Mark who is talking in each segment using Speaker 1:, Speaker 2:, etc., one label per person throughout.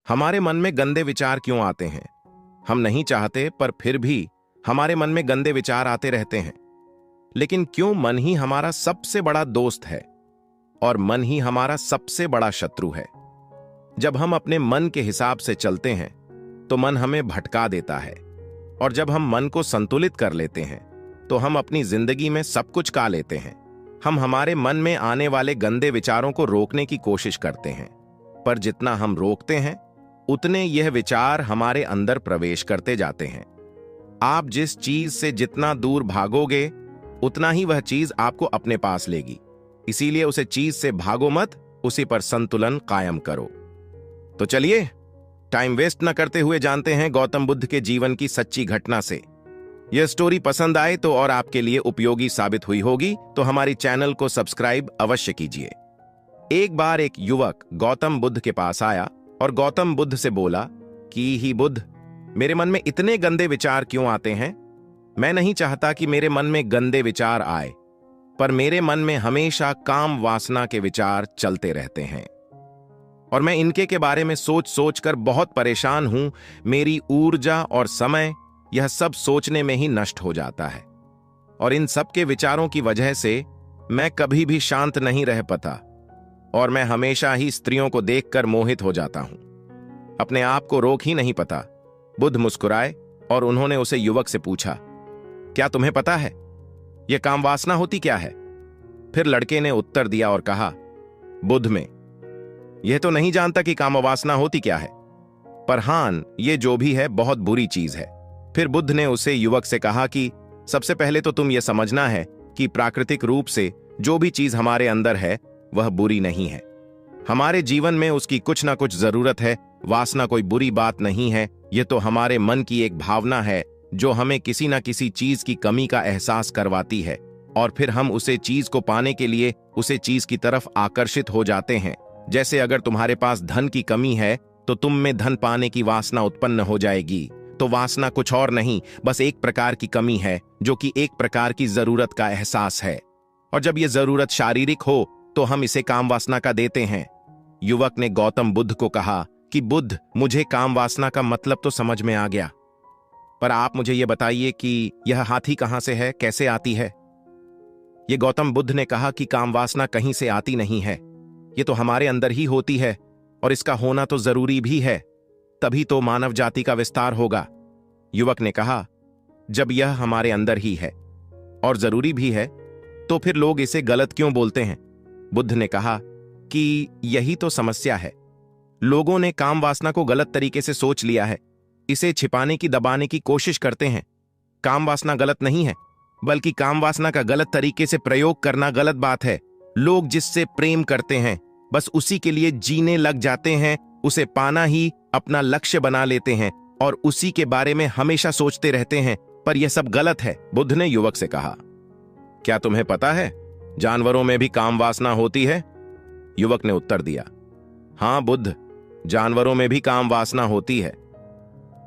Speaker 1: हमारे मन में गंदे विचार क्यों आते हैं? हम नहीं चाहते, पर फिर भी हमारे मन में गंदे विचार आते रहते हैं। लेकिन क्यों मन ही हमारा सबसे बड़ा दोस्त है और मन ही हमारा सबसे बड़ा शत्रु है? जब हम अपने मन के हिसाब से चलते हैं तो मन हमें भटका देता है, और जब हम मन को संतुलित कर लेते हैं तो हम अपनी जिंदगी में सब कुछ पा लेते हैं। हम हमारे मन में आने वाले गंदे विचारों को रोकने की कोशिश करते हैं, पर जितना हम रोकते हैं उतने यह विचार हमारे अंदर प्रवेश करते जाते हैं। आप जिस चीज से जितना दूर भागोगे उतना ही वह चीज आपको अपने पास लेगी। इसीलिए उसे चीज से भागो मत, उसी पर संतुलन कायम करो। तो चलिए, टाइम वेस्ट न करते हुए जानते हैं गौतम बुद्ध के जीवन की सच्ची घटना से। यह स्टोरी पसंद आए तो और आपके लिए उपयोगी साबित हुई होगी तो हमारी चैनल को सब्सक्राइब अवश्य कीजिए। एक बार एक युवक गौतम बुद्ध के पास आया और गौतम बुद्ध से बोला कि ही बुद्ध, मेरे मन में इतने गंदे विचार क्यों आते हैं? मैं नहीं चाहता कि मेरे मन में गंदे विचार आए, पर मेरे मन में हमेशा काम वासना के विचार चलते रहते हैं और मैं इनके के बारे में सोच सोच कर बहुत परेशान हूं। मेरी ऊर्जा और समय यह सब सोचने में ही नष्ट हो जाता है, और इन सब के विचारों की वजह से मैं कभी भी शांत नहीं रह पाता और मैं हमेशा ही स्त्रियों को देखकर मोहित हो जाता हूं। अपने आप को रोक ही नहीं पाता। बुद्ध मुस्कुराए और उन्होंने उसे युवक से पूछा, क्या तुम्हें पता है यह काम वासना होती क्या है? फिर लड़के ने उत्तर दिया और कहा, बुद्ध में यह तो नहीं जानता कि काम वासना होती क्या है, पर हां, ये जो भी है बहुत बुरी चीज है। फिर बुद्ध ने उसे युवक से कहा कि सबसे पहले तो तुम यह समझना है कि प्राकृतिक रूप से जो भी चीज हमारे अंदर है वह बुरी नहीं है। हमारे जीवन में उसकी कुछ ना कुछ जरूरत है। वासना कोई बुरी बात नहीं है, यह तो हमारे मन की एक भावना है जो हमें किसी ना किसी चीज की कमी का एहसास करवाती है, और फिर हम उसे चीज को पाने के लिए उसे चीज की तरफ आकर्षित हो जाते हैं। जैसे अगर तुम्हारे पास धन की कमी है तो तुम में धन पाने की वासना उत्पन्न हो जाएगी। तो वासना कुछ और नहीं, बस एक प्रकार की कमी है जो कि एक प्रकार की जरूरत का एहसास है, और जब यह जरूरत शारीरिक हो तो हम इसे काम वासना का देते हैं। युवक ने गौतम बुद्ध को कहा कि बुद्ध, मुझे काम वासना का मतलब तो समझ में आ गया, पर आप मुझे यह बताइए कि यह हाथी कहां से है, कैसे आती है? यह गौतम बुद्ध ने कहा कि काम वासना कहीं से आती नहीं है, यह तो हमारे अंदर ही होती है, और इसका होना तो जरूरी भी है, तभी तो मानव जाति का विस्तार होगा। युवक ने कहा, जब यह हमारे अंदर ही है और जरूरी भी है तो फिर लोग इसे गलत क्यों बोलते हैं? बुद्ध ने कहा कि यही तो समस्या है। लोगों ने काम वासना को गलत तरीके से सोच लिया है, इसे छिपाने की, दबाने की कोशिश करते हैं। काम वासना गलत नहीं है, बल्कि काम वासना का गलत तरीके से प्रयोग करना गलत बात है। लोग जिससे प्रेम करते हैं बस उसी के लिए जीने लग जाते हैं, उसे पाना ही अपना लक्ष्य बना लेते हैं और उसी के बारे में हमेशा सोचते रहते हैं, पर यह सब गलत है। बुद्ध ने युवक से कहा, क्या तुम्हें पता है जानवरों में भी काम वासना होती है? युवक ने उत्तर दिया, हां बुद्ध, जानवरों में भी काम वासना होती है,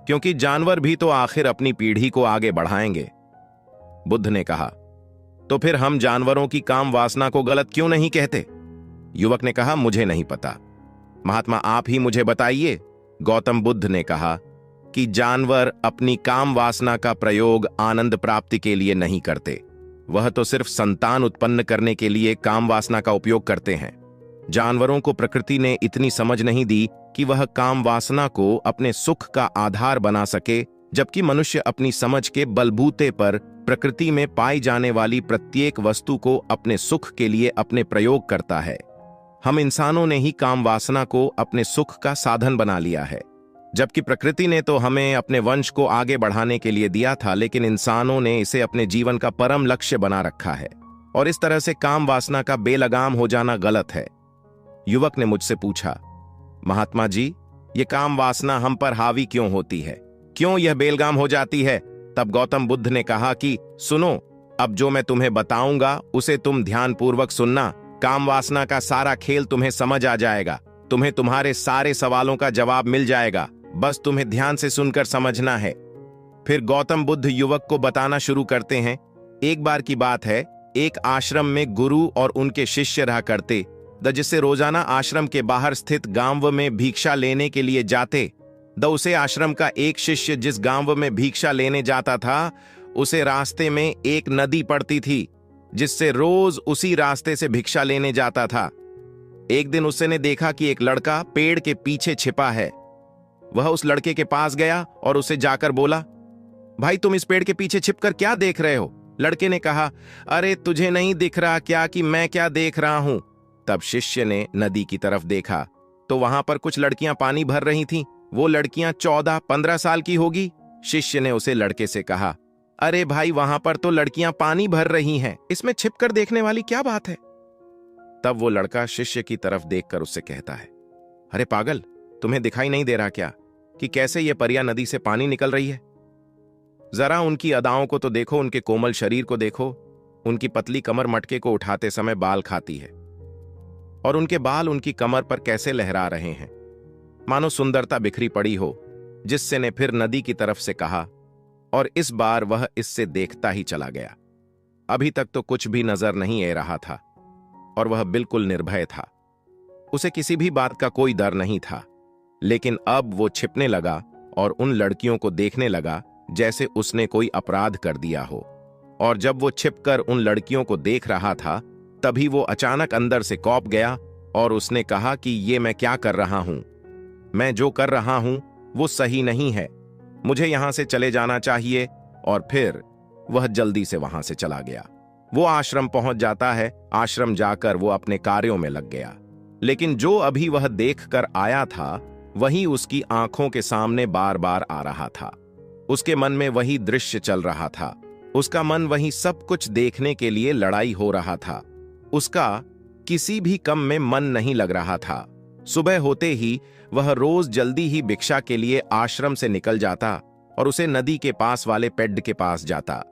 Speaker 1: क्योंकि जानवर भी तो आखिर अपनी पीढ़ी को आगे बढ़ाएंगे। बुद्ध ने कहा, तो फिर हम जानवरों की काम वासना को गलत क्यों नहीं कहते? युवक ने कहा, मुझे नहीं पता, महात्मा आप ही मुझे बताइए। गौतम बुद्ध ने कहा कि जानवर अपनी काम वासना का प्रयोग आनंद प्राप्ति के लिए नहीं करते, वह तो सिर्फ संतान उत्पन्न करने के लिए काम वासना का उपयोग करते हैं। जानवरों को प्रकृति ने इतनी समझ नहीं दी कि वह काम वासना को अपने सुख का आधार बना सके, जबकि मनुष्य अपनी समझ के बलबूते पर प्रकृति में पाई जाने वाली प्रत्येक वस्तु को अपने सुख के लिए अपने प्रयोग करता है। हम इंसानों ने ही काम वासना को अपने सुख का साधन बना लिया है, जबकि प्रकृति ने तो हमें अपने वंश को आगे बढ़ाने के लिए दिया था, लेकिन इंसानों ने इसे अपने जीवन का परम लक्ष्य बना रखा है, और इस तरह से काम वासना का बेलगाम हो जाना गलत है। युवक ने मुझसे पूछा, महात्मा जी, ये काम वासना हम पर हावी क्यों होती है, क्यों यह बेलगाम हो जाती है? तब गौतम बुद्ध ने कहा कि सुनो, अब जो मैं तुम्हें बताऊंगा उसे तुम ध्यानपूर्वक सुनना। काम वासना का सारा खेल तुम्हें समझ आ जाएगा, तुम्हें तुम्हारे सारे सवालों का जवाब मिल जाएगा, बस तुम्हें ध्यान से सुनकर समझना है। फिर गौतम बुद्ध युवक को बताना शुरू करते हैं। एक बार की बात है, एक आश्रम में गुरु और उनके शिष्य रहा करते। जिससे रोजाना आश्रम के बाहर स्थित गांव में भिक्षा लेने के लिए जाते। उसे आश्रम का एक शिष्य जिस गांव में भिक्षा लेने जाता था, उसे रास्ते में एक नदी पड़ती थी, जिससे रोज उसी रास्ते से भिक्षा लेने जाता था। एक दिन उसने देखा कि एक लड़का पेड़ के पीछे छिपा है। वह उस लड़के के पास गया और उसे जाकर बोला, भाई तुम इस पेड़ के पीछे छिपकर क्या देख रहे हो? लड़के ने कहा, अरे तुझे नहीं दिख रहा क्या कि मैं क्या देख रहा हूं? तब शिष्य ने नदी की तरफ देखा तो वहां पर कुछ लड़कियां पानी भर रही थीं। वो लड़कियां 14-15 साल की होगी। शिष्य ने उसे लड़के से कहा, अरे भाई वहां पर तो लड़कियां पानी भर रही हैं, इसमें छिपकर देखने वाली क्या बात है? तब वो लड़का शिष्य की तरफ देखकर उससे कहता है, अरे पागल, तुम्हें दिखाई नहीं दे रहा क्या कि कैसे ये परियां नदी से पानी निकल रही है? जरा उनकी अदाओं को तो देखो, उनके कोमल शरीर को देखो। उनकी पतली कमर मटके को उठाते समय बाल खाती है और उनके बाल उनकी कमर पर कैसे लहरा रहे हैं, मानो सुंदरता बिखरी पड़ी हो। जिससे ने फिर नदी की तरफ से कहा और इस बार वह इससे देखता ही चला गया। अभी तक तो कुछ भी नजर नहीं आ रहा था और वह बिल्कुल निर्भय था। उसे किसी भी बात का कोई डर नहीं था। लेकिन अब वो छिपने लगा और उन लड़कियों को देखने लगा जैसे उसने कोई अपराध कर दिया हो। और जब वो छिपकर उन लड़कियों को देख रहा था, तभी वो अचानक अंदर से कौप गया और उसने कहा कि ये मैं क्या कर रहा हूं? मैं जो कर रहा हूं वो सही नहीं है, मुझे यहां से चले जाना चाहिए। और फिर वह जल्दी से वहां से चला गया। वो आश्रम पहुंच जाता है। आश्रम जाकर वो अपने कार्यों में लग गया। लेकिन जो अभी वह देखकर आया था, वही उसकी आंखों के सामने बार बार आ रहा था। उसके मन में वही दृश्य चल रहा था। उसका मन वही सब कुछ देखने के लिए लड़ाई हो रहा था। उसका किसी भी काम में मन नहीं लग रहा था। सुबह होते ही वह रोज जल्दी ही भिक्षा के लिए आश्रम से निकल जाता और उसे नदी के पास वाले पेड़ के पास जाता,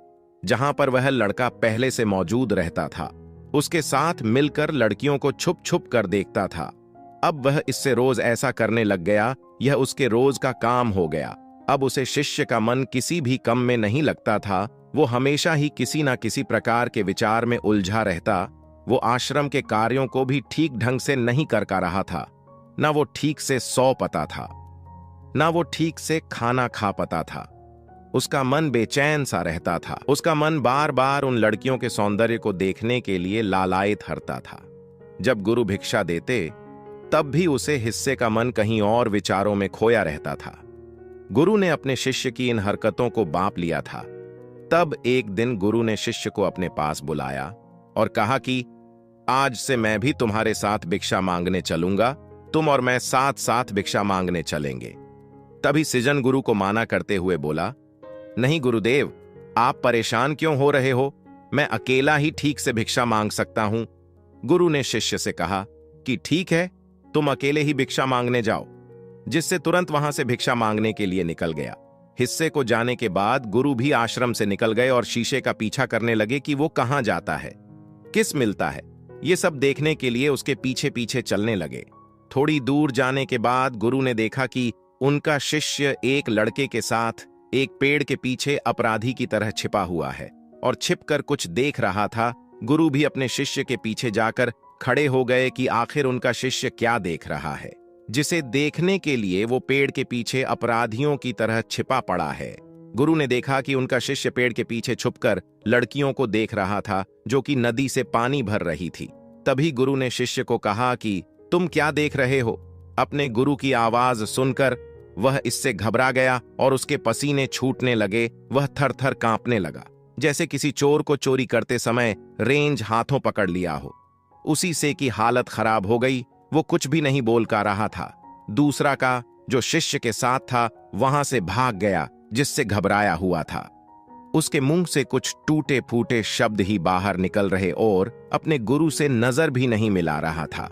Speaker 1: जहां पर वह लड़का पहले से मौजूद रहता था। उसके साथ मिलकर लड़कियों को छुप छुप कर देखता था। अब वह इससे रोज ऐसा करने लग गया। यह उसके रोज का काम हो गया। अब उसे शिष्य का मन किसी भी काम में नहीं लगता था। वो हमेशा ही किसी न किसी प्रकार के विचार में उलझा रहता। वो आश्रम के कार्यों को भी ठीक ढंग से नहीं कर पा रहा था। ना वो ठीक से सो पाता था, ना वो ठीक से खाना खा पाता था। उसका मन बेचैन सा रहता था। उसका मन बार बार उन लड़कियों के सौंदर्य को देखने के लिए लालायित हरता था। जब गुरु भिक्षा देते, तब भी उसे हिस्से का मन कहीं और विचारों में खोया रहता था। गुरु ने अपने शिष्य की इन हरकतों को बांप लिया था। तब एक दिन गुरु ने शिष्य को अपने पास बुलाया और कहा कि आज से मैं भी तुम्हारे साथ भिक्षा मांगने चलूंगा। तुम और मैं साथ साथ भिक्षा मांगने चलेंगे। तभी सृजन गुरु को माना करते हुए बोला, नहीं गुरुदेव, आप परेशान क्यों हो रहे हो? मैं अकेला ही ठीक से भिक्षा मांग सकता हूं। गुरु ने शिष्य से कहा कि ठीक है, तुम अकेले ही भिक्षा मांगने जाओ। जिससे तुरंत वहां से भिक्षा मांगने के लिए निकल गया। हिस्से को जाने के बाद गुरु भी आश्रम से निकल गए और शीशे का पीछा करने लगे कि वो कहां जाता है, किस मिलता है। ये सब देखने के लिए उसके पीछे पीछे चलने लगे। थोड़ी दूर जाने के बाद गुरु ने देखा कि उनका शिष्य एक लड़के के साथ एक पेड़ के पीछे अपराधी की तरह छिपा हुआ है और छिपकर कुछ देख रहा था। गुरु भी अपने शिष्य के पीछे जाकर खड़े हो गए कि आखिर उनका शिष्य क्या देख रहा है, जिसे देखने के लिए वो पेड़ के पीछे अपराधियों की तरह छिपा पड़ा है। गुरु ने देखा कि उनका शिष्य पेड़ के पीछे छुपकर लड़कियों को देख रहा था, जो कि नदी से पानी भर रही थी। तभी गुरु ने शिष्य को कहा कि तुम क्या देख रहे हो? अपने गुरु की आवाज सुनकर वह इससे घबरा गया और उसके पसीने छूटने लगे। वह थर थर कांपने लगा, जैसे किसी चोर को चोरी करते समय रेंज हाथों पकड़ लिया हो। उसी से की हालत खराब हो गई। वो कुछ भी नहीं बोल का रहा था। दूसरा का जो शिष्य के साथ था वहां से भाग गया, जिससे घबराया हुआ था। उसके मुंह से कुछ टूटे फूटे शब्द ही बाहर निकल रहे और अपने गुरु से नजर भी नहीं मिला रहा था।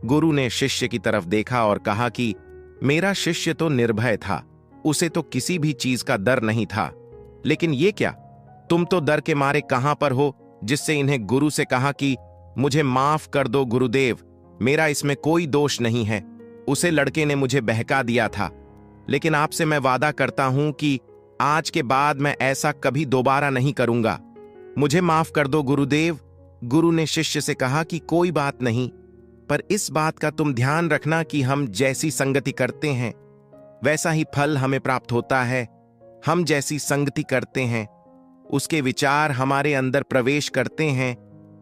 Speaker 1: गुरु ने शिष्य की तरफ देखा और कहा कि मेरा शिष्य तो निर्भय था, उसे तो किसी भी चीज का डर नहीं था। लेकिन ये क्या, तुम तो डर के मारे कहां पर हो? जिससे इन्हें गुरु से कहा कि मुझे माफ कर दो गुरुदेव, मेरा इसमें कोई दोष नहीं है। उसे लड़के ने मुझे बहका दिया था, लेकिन आपसे मैं वादा करता हूं कि आज के बाद मैं ऐसा कभी दोबारा नहीं करूंगा। मुझे माफ कर दो गुरुदेव। गुरु ने शिष्य से कहा कि कोई बात नहीं, पर इस बात का तुम ध्यान रखना कि हम जैसी संगति करते हैं वैसा ही फल हमें प्राप्त होता है। हम जैसी संगति करते हैं उसके विचार हमारे अंदर प्रवेश करते हैं,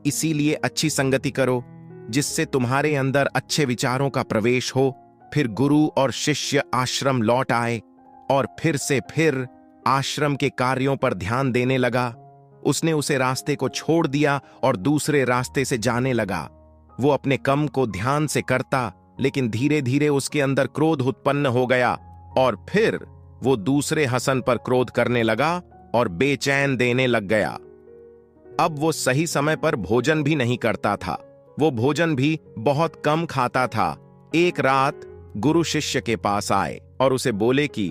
Speaker 1: इसीलिए अच्छी संगति करो जिससे तुम्हारे अंदर अच्छे विचारों का प्रवेश हो। फिर गुरु और शिष्य आश्रम लौट आए और फिर आश्रम के कार्यों पर ध्यान देने लगा। उसने उसे रास्ते को छोड़ दिया और दूसरे रास्ते से जाने लगा। वो अपने काम को ध्यान से करता, लेकिन धीरे धीरे उसके अंदर क्रोध उत्पन्न हो गया और फिर वो दूसरे हसन पर क्रोध करने लगा और बेचैन देने लग गया। अब वो सही समय पर भोजन भी नहीं करता था, वो भोजन भी बहुत कम खाता था। एक रात गुरु शिष्य के पास आए और उसे बोले कि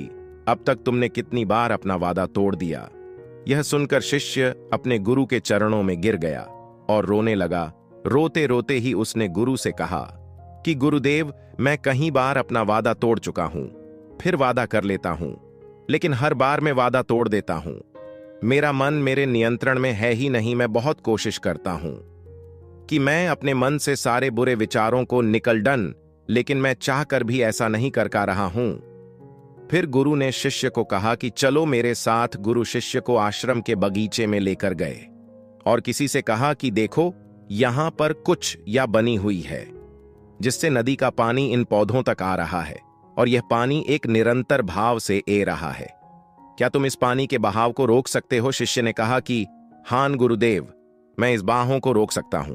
Speaker 1: अब तक तुमने कितनी बार अपना वादा तोड़ दिया। यह सुनकर शिष्य अपने गुरु के चरणों में गिर गया और रोने लगा। रोते रोते ही उसने गुरु से कहा कि गुरुदेव, मैं कई बार अपना वादा तोड़ चुका हूं, फिर वादा कर लेता हूं, लेकिन हर बार मैं वादा तोड़ देता हूं। मेरा मन मेरे नियंत्रण में है ही नहीं। मैं बहुत कोशिश करता हूं कि मैं अपने मन से सारे बुरे विचारों को निकल डन, लेकिन मैं चाहकर भी ऐसा नहीं कर पा रहा हूं। फिर गुरु ने शिष्य को कहा कि चलो मेरे साथ। गुरु शिष्य को आश्रम के बगीचे में लेकर गए और किसी से कहा कि देखो, यहां पर कुछ या बनी हुई है जिससे नदी का पानी इन पौधों तक आ रहा है और यह पानी एक निरंतर भाव से ए रहा है। क्या तुम इस पानी के बहाव को रोक सकते हो? शिष्य ने कहा कि हां गुरुदेव, मैं इस बहाव को रोक सकता हूं।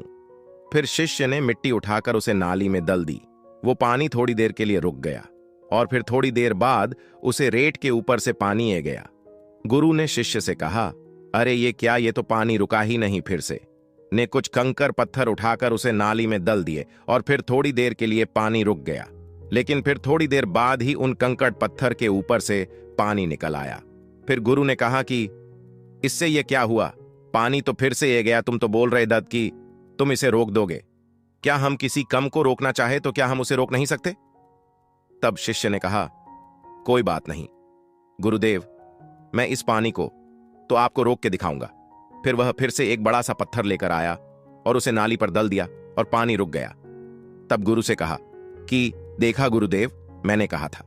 Speaker 1: फिर शिष्य ने मिट्टी उठाकर उसे नाली में दल दी। वो पानी थोड़ी देर के लिए रुक गया और फिर थोड़ी देर बाद उसे रेत के ऊपर से पानी ए गया। गुरु ने शिष्य से कहा, अरे ये क्या, ये तो पानी रुका ही नहीं। फिर से ने कुछ कंकर पत्थर उठाकर उसे नाली में दल दिए और फिर थोड़ी देर के लिए पानी रुक गया, लेकिन फिर थोड़ी देर बाद ही उन कंकड़ पत्थर के ऊपर से पानी निकल आया। फिर गुरु ने कहा कि इससे ये क्या हुआ? पानी तो फिर से ए गया। तुम तो बोल रहे दत्त कि तुम इसे रोक दोगे। क्या हम किसी कम को रोकना चाहे तो क्या हम उसे रोक नहीं सकते? तब शिष्य ने कहा, कोई बात नहीं गुरुदेव, मैं इस पानी को तो आपको रोक के दिखाऊंगा। फिर वह फिर से एक बड़ा सा पत्थर लेकर आया और उसे नाली पर दल दिया और पानी रुक गया। तब गुरु से कहा कि देखा गुरुदेव, मैंने कहा था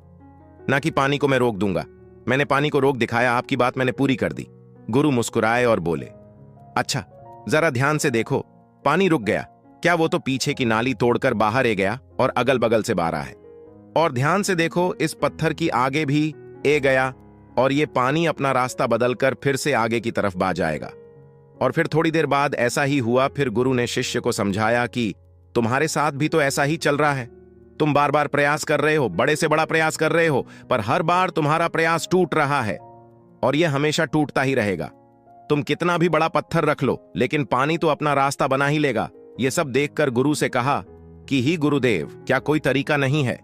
Speaker 1: ना कि पानी को मैं रोक दूंगा। मैंने पानी को रोक दिखाया, आपकी बात मैंने पूरी कर दी। गुरु मुस्कुराए और बोले, अच्छा जरा ध्यान से देखो, पानी रुक गया। क्या वो तो पीछे की नाली तोड़कर बाहर ए गया और अगल बगल से बाहर है। और ध्यान से देखो, इस पत्थर की आगे भी ए गया और ये पानी अपना रास्ता बदलकर फिर से आगे की तरफ बह जाएगा। और फिर थोड़ी देर बाद ऐसा ही हुआ। फिर गुरु ने शिष्य को समझाया कि तुम्हारे साथ भी तो ऐसा ही चल रहा है। तुम बार बार प्रयास कर रहे हो, बड़े से बड़ा प्रयास कर रहे हो, पर हर बार तुम्हारा प्रयास टूट रहा है और यह हमेशा टूटता ही रहेगा। तुम कितना भी बड़ा पत्थर रख लो, लेकिन पानी तो अपना रास्ता बना ही लेगा। यह सब देखकर गुरु से कहा कि ही गुरुदेव, क्या कोई तरीका नहीं है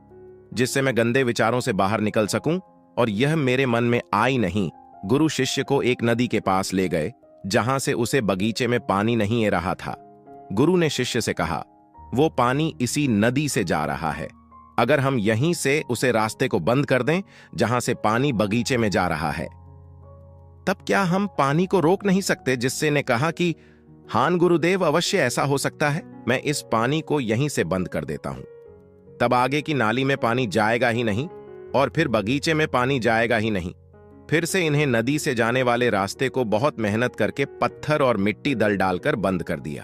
Speaker 1: जिससे मैं गंदे विचारों से बाहर निकल सकूं और यह मेरे मन में आई नहीं। गुरु शिष्य को एक नदी के पास ले गए जहां से उसे बगीचे में पानी नहीं आ रहा था। गुरु ने शिष्य से कहा, वो पानी इसी नदी से जा रहा है। अगर हम यहीं से उसे रास्ते को बंद कर दें जहां से पानी बगीचे में जा रहा है, तब क्या हम पानी को रोक नहीं सकते? जिससे ने कहा कि हां गुरुदेव, अवश्य ऐसा हो सकता है। मैं इस पानी को यहीं से बंद कर देता हूं, तब आगे की नाली में पानी जाएगा ही नहीं और फिर बगीचे में पानी जाएगा ही नहीं। फिर से इन्हें नदी से जाने वाले रास्ते को बहुत मेहनत करके पत्थर और मिट्टी दल डालकर बंद कर दिया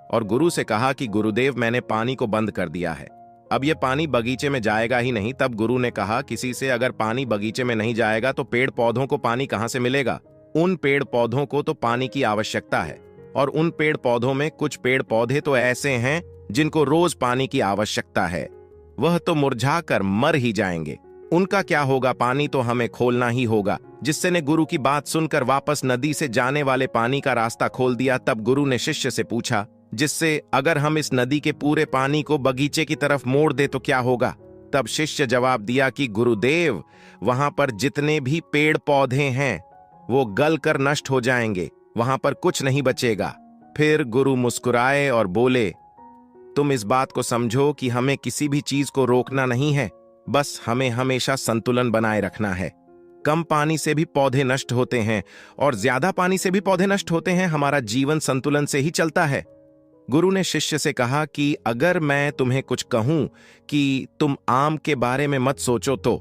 Speaker 1: और गुरु से कहा कि गुरुदेव, मैंने पानी को बंद कर दिया है, अब यह पानी बगीचे में जाएगा ही नहीं। तब गुरु ने कहा, किसी से अगर पानी बगीचे में नहीं जाएगा तो पेड़ पौधों को पानी कहां से मिलेगा? उन पेड़ पौधों को तो पानी की आवश्यकता है और उन पेड़ पौधों में कुछ पेड़ पौधे तो ऐसे हैं जिनको रोज पानी की आवश्यकता है। वह तो मुरझा कर मर ही जाएंगे, उनका क्या होगा? पानी तो हमें खोलना ही होगा। जिससे ने गुरु की बात सुनकर वापस नदी से जाने वाले पानी का रास्ता खोल दिया। तब गुरु ने शिष्य से पूछा, जिससे अगर हम इस नदी के पूरे पानी को बगीचे की तरफ मोड़ दे तो क्या होगा? तब शिष्य जवाब दिया कि गुरुदेव, वहां पर जितने भी पेड़ पौधे हैं वो गल कर नष्ट हो जाएंगे, वहां पर कुछ नहीं बचेगा। फिर गुरु मुस्कुराए और बोले, तुम इस बात को समझो कि हमें किसी भी चीज को रोकना नहीं है, बस हमें हमेशा संतुलन बनाए रखना है। कम पानी से भी पौधे नष्ट होते हैं और ज्यादा पानी से भी पौधे नष्ट होते हैं। हमारा जीवन संतुलन से ही चलता है। गुरु ने शिष्य से कहा कि अगर मैं तुम्हें कुछ कहूं कि तुम आम के बारे में मत सोचो तो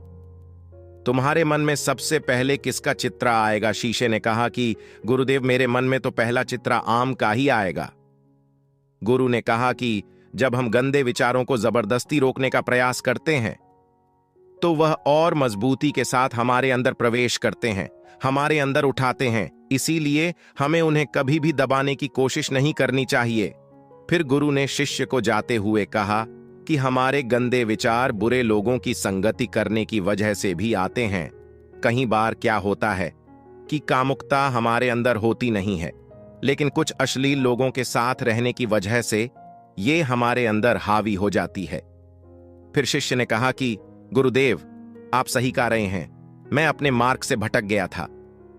Speaker 1: तुम्हारे मन में सबसे पहले किसका चित्र आएगा? शीशे ने कहा कि गुरुदेव, मेरे मन में तो पहला चित्र आम का ही आएगा। गुरु ने कहा कि जब हम गंदे विचारों को जबरदस्ती रोकने का प्रयास करते हैं तो वह और मजबूती के साथ हमारे अंदर प्रवेश करते हैं, हमारे अंदर उठाते हैं। इसीलिए हमें उन्हें कभी भी दबाने की कोशिश नहीं करनी चाहिए। फिर गुरु ने शिष्य को जाते हुए कहा कि हमारे गंदे विचार बुरे लोगों की संगति करने की वजह से भी आते हैं। कई बार क्या होता है कि कामुकता हमारे अंदर होती नहीं है, लेकिन कुछ अश्लील लोगों के साथ रहने की वजह से ये हमारे अंदर हावी हो जाती है। फिर शिष्य ने कहा कि गुरुदेव, आप सही कह रहे हैं, मैं अपने मार्ग से भटक गया था।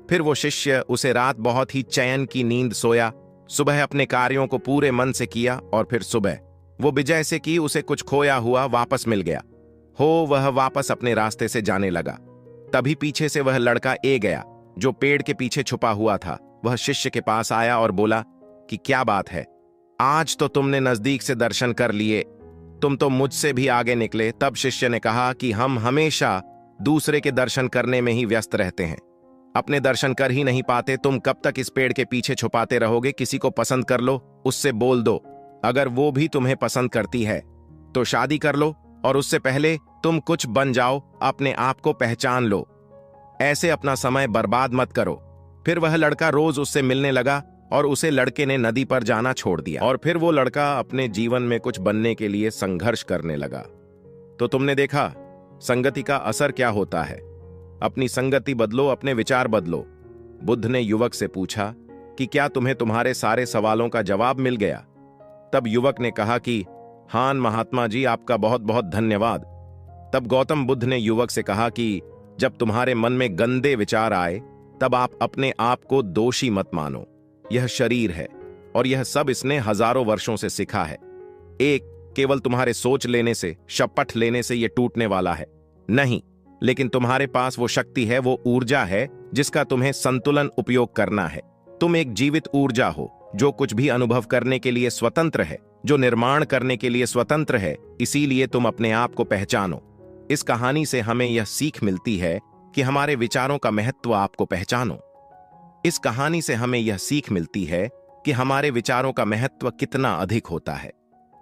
Speaker 1: फिर वो शिष्य उसे रात बहुत ही चैन की नींद सोया, सुबह अपने कार्यों को पूरे मन से किया और फिर सुबह वो विजय से कि उसे कुछ खोया हुआ वापस मिल गया हो। वह वापस अपने रास्ते से जाने लगा। तभी पीछे से वह लड़का ए गया जो पेड़ के पीछे छुपा हुआ था। वह शिष्य के पास आया और बोला कि क्या बात है, आज तो तुमने नजदीक से दर्शन कर लिए, तुम तो मुझसे भी आगे निकले। तब शिष्य ने कहा कि हम हमेशा दूसरे के दर्शन करने में ही व्यस्त रहते हैं, अपने दर्शन कर ही नहीं पाते। तुम कब तक इस पेड़ के पीछे छुपाते रहोगे? किसी को पसंद कर लो, उससे बोल दो। अगर वो भी तुम्हें पसंद करती है तो शादी कर लो, और उससे पहले तुम कुछ बन जाओ, अपने आप को पहचान लो। ऐसे अपना समय बर्बाद मत करो। फिर वह लड़का रोज उससे मिलने लगा और उसे लड़के ने नदी पर जाना छोड़ दिया। और फिर वो लड़का अपने जीवन में कुछ बनने के लिए संघर्ष करने लगा। तो तुमने देखा संगति का असर क्या होता है। अपनी संगति बदलो, अपने विचार बदलो। बुद्ध ने युवक से पूछा कि क्या तुम्हें तुम्हारे सारे सवालों का जवाब मिल गया? तब युवक ने कहा कि हाँ महात्मा जी, आपका बहुत बहुत धन्यवाद। तब गौतम बुद्ध ने युवक से कहा कि जब तुम्हारे मन में गंदे विचार आए तब आप अपने आप को दोषी मत मानो। यह शरीर है और यह सब इसने हजारों वर्षों से सीखा है। एक केवल तुम्हारे सोच लेने से, शपथ लेने से यह टूटने वाला है नहीं, लेकिन तुम्हारे पास वो शक्ति है, वो ऊर्जा है जिसका तुम्हें संतुलन उपयोग करना है। तुम एक जीवित ऊर्जा हो जो कुछ भी अनुभव करने के लिए स्वतंत्र है, जो निर्माण करने के लिए स्वतंत्र है। इसीलिए तुम अपने आप को पहचानो। इस कहानी से हमें यह सीख मिलती है कि हमारे विचारों का महत्व आपको पहचानो। इस कहानी से हमें यह सीख मिलती है कि हमारे विचारों का महत्व कितना अधिक होता है।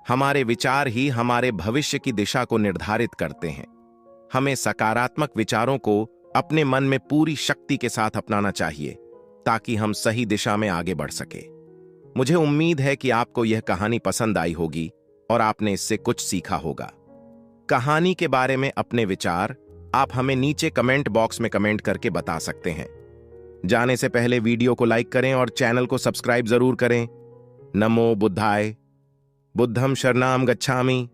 Speaker 1: हमारे विचार ही हमारे भविष्य की दिशा को निर्धारित करते हैं। हमें सकारात्मक विचारों को अपने मन में पूरी शक्ति के साथ अपनाना चाहिए ताकि हम सही दिशा में आगे बढ़ सके। मुझे उम्मीद है कि आपको यह कहानी पसंद आई होगी और आपने इससे कुछ सीखा होगा। कहानी के बारे में अपने विचार आप हमें नीचे कमेंट बॉक्स में कमेंट करके बता सकते हैं। जाने से पहले वीडियो को लाइक करें और चैनल को सब्सक्राइब जरूर करें। नमो बुद्धाय। बुद्धं शरणं गच्छामि।